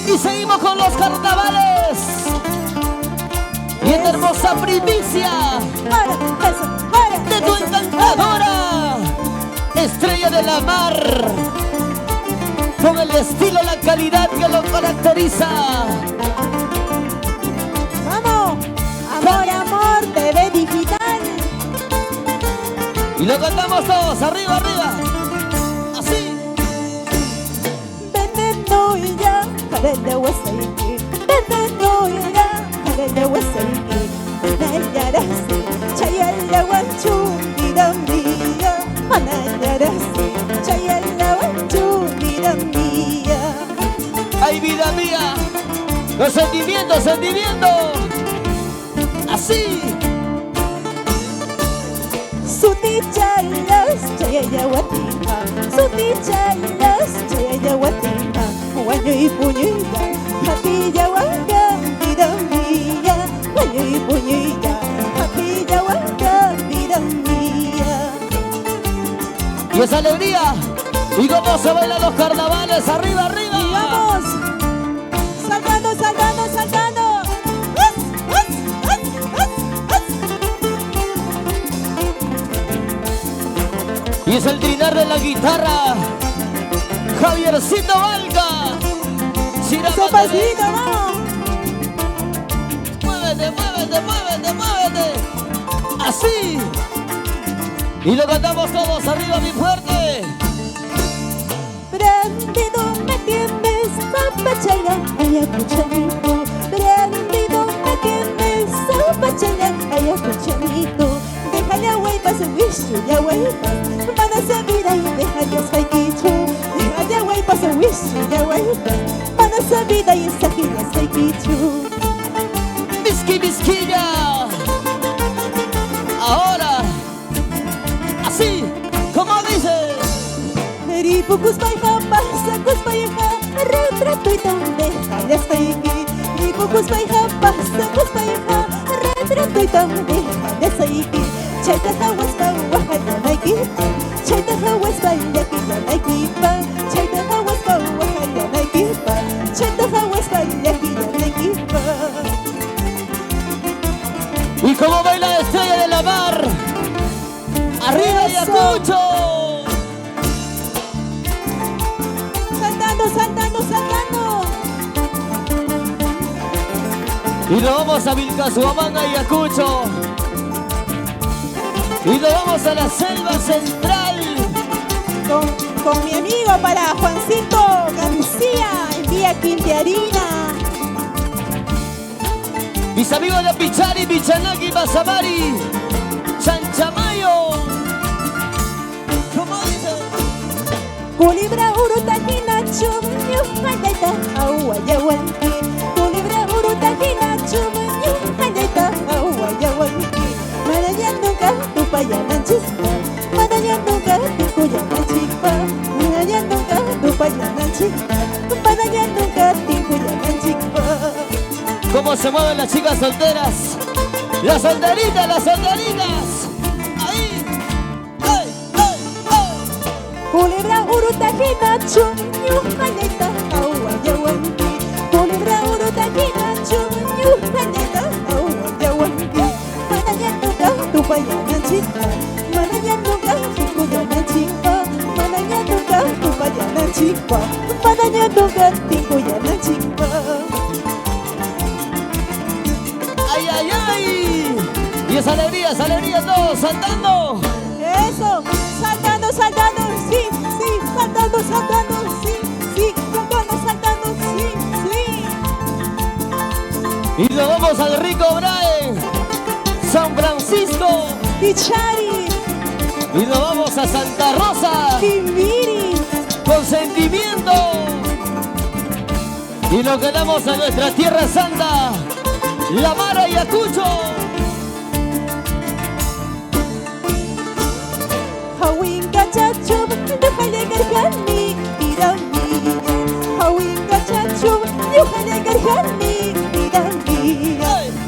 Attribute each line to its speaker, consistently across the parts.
Speaker 1: Y seguimos con los carnavales. Y en hermosa primicia de tu encantadora Estrella de la Mar, con el estilo, la calidad que lo caracteriza.
Speaker 2: Vamos, amor, amor, TV digital.
Speaker 1: Y lo cantamos todos, arriba, arriba. Así.
Speaker 2: Veneno ya, karele wasaiki. Veneno ya, karele wasaiki. Manayarasi, chayala wanchungiramia. Manayarasi, chayala wanchungiramia.
Speaker 1: Ay, vida mía, los sentimientos, sentimientos. Así.
Speaker 2: Suti chalas, chayaya watima. Suti chalas, chayaya watima. Wanyo y puñita, hatilla wanga, vida mía. Wanyo y puñita, hatilla wanga, vida mía.
Speaker 1: Y esa alegría. Y cómo se bailan los carnavales, arriba, arriba.
Speaker 2: Y vamos, saltando, saltando, saltando.
Speaker 1: Y es el trinar de la guitarra, Javiercito Valga.
Speaker 2: Sopacito, vamos.
Speaker 1: Muévete, muévete, muévete, muévete. Así. Y lo cantamos todos, arriba, bien fuerte.
Speaker 2: Prendido me tienes, zapachaya, ayacuchanito. Prendido me tienes, zapachaya, ayacuchanito. Déjale a huevas, wish ya huevas. Van a servir ahí, déjale a saikichu. Déjale a huevas, wish ya huevas. Van a servir ahí, sakila saikichu.
Speaker 1: Bisqui, bisquilla. Ahora. Así, como dice.
Speaker 2: Ripukus paija, pasa kus paija, retrato y donde jale saiki. Ripukus paija, pasa kus paija, retrato y donde jale saiki. Chaita hawas pa wahaya naikipa, chaita hawas pa yakila naikipa, chaita hawas pa wahaya naikipa, chaita hawas pa yakila naikipa.
Speaker 1: Y como baila la Estrella de la Mar. Arriba, Ayacucho.
Speaker 2: Saltando, saltando, saltando.
Speaker 1: Y nos vamos a Vilcashuamán, Ayacucho. Y nos vamos a la selva central.
Speaker 2: Con mi amigo para Juancito García, en Vía Quintearina.
Speaker 1: Mis amigos de Pichari, Pichanaki, Mazamari, Chanchamayo. ¿Cómo dice?
Speaker 2: Culibra urutajina chumñu, hayata ahuayahuanki. Culibra urutajina chumñu, hayata ahuayahuanki. Marayanduka tupayananchikpa, marayanduka tikuyananchikpa, marayanduka tupayananchikpa, marayanduka tikuyananchikpa.
Speaker 1: ¿Cómo se mueven las chicas solteras? Las solteritas, las solteritas. Ahí. ¡Ay, ay, ay!
Speaker 2: Culebra urutajina chumñu, hayata ahuayahuanki. Culebra urutajina chumñu, hayata ahuayahuanki. Marayanduka tupayananchikpa, marayanduka tikuyananchikpa, marayanduka tupayananchikpa, marayanduka tikuyananchikpa.
Speaker 1: ¡Ay, ay, ay! Y esa alegría todos saltando.
Speaker 2: Eso, saltando, saltando, sí, sí, saltando, saltando, sí, sí, saltando, saltando, sí, sí.
Speaker 1: Y nos vamos al Rico Brae, San Francisco.
Speaker 2: Pichari,
Speaker 1: Y nos vamos a Santa Rosa,
Speaker 2: Timbiri,
Speaker 1: con sentimiento. Y nos quedamos a nuestra Tierra Santa, La Mar, Ayacucho.
Speaker 2: Hawinga chachum, déjale gargani, pirami. Hawinga chachum, déjale gargani, pirami.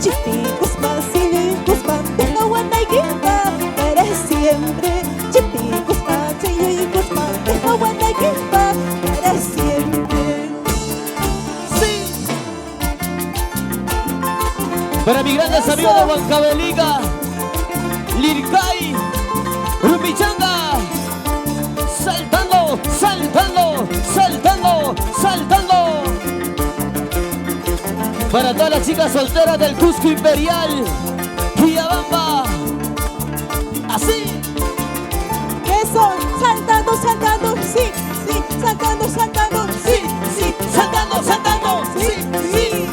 Speaker 2: Chiticos pasilicos, pantejahuanayquita, para siempre. Chiticos pasilicos, pantejahuanayquita,
Speaker 1: Barrio de Huancavelica, Lircay, Rumichanga, saltando, saltando, saltando, saltando. Para todas las chicas solteras del Cusco Imperial, Quillabamba, así.
Speaker 2: Eso, saltando, saltando, sí, sí, saltando, saltando, sí, sí,
Speaker 1: Saltando, saltando, sí, sí.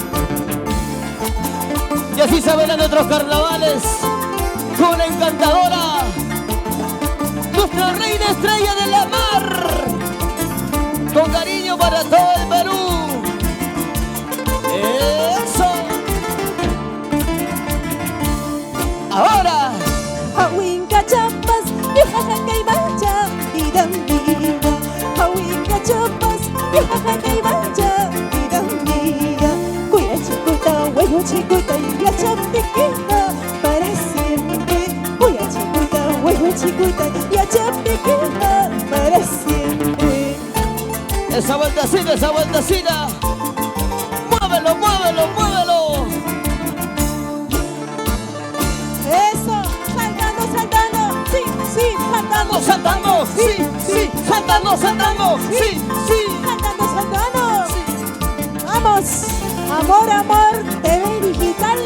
Speaker 1: Y así se ven nuestros carnavales con la encantadora, nuestra reina estrella de la mar, con cariño para todo el Perú. Eso. Ahora.
Speaker 2: Hawinka chapas, yujajaca y mancha, idambida. Hawinka chapas, yujajaca y mancha, idambida. Cuya chicuta, huevo chicuta y la chapiquita para siempre. Cuya chicuta, huevo chicuta y la chapiquita para siempre.
Speaker 1: Esa vueltecita, esa vueltecita. Muévelo, muévelo, muévelo.
Speaker 2: Eso, saltando, saltando, sí, sí, saltando,
Speaker 1: Saltando, sí, sí, saltando, saltando, sí, sí.
Speaker 2: saltando, saltando. Vamos, amor, amor, TV digital.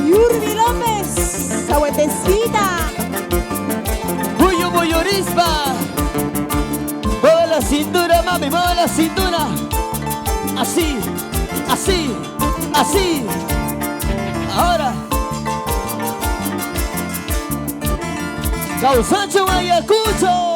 Speaker 2: Yurbi López, esa vueltecita.
Speaker 1: Buyo, buyorispa. Mueve la cintura, mami, mueve la cintura. Así, así, así. Ahora. Causancho Ayacucho.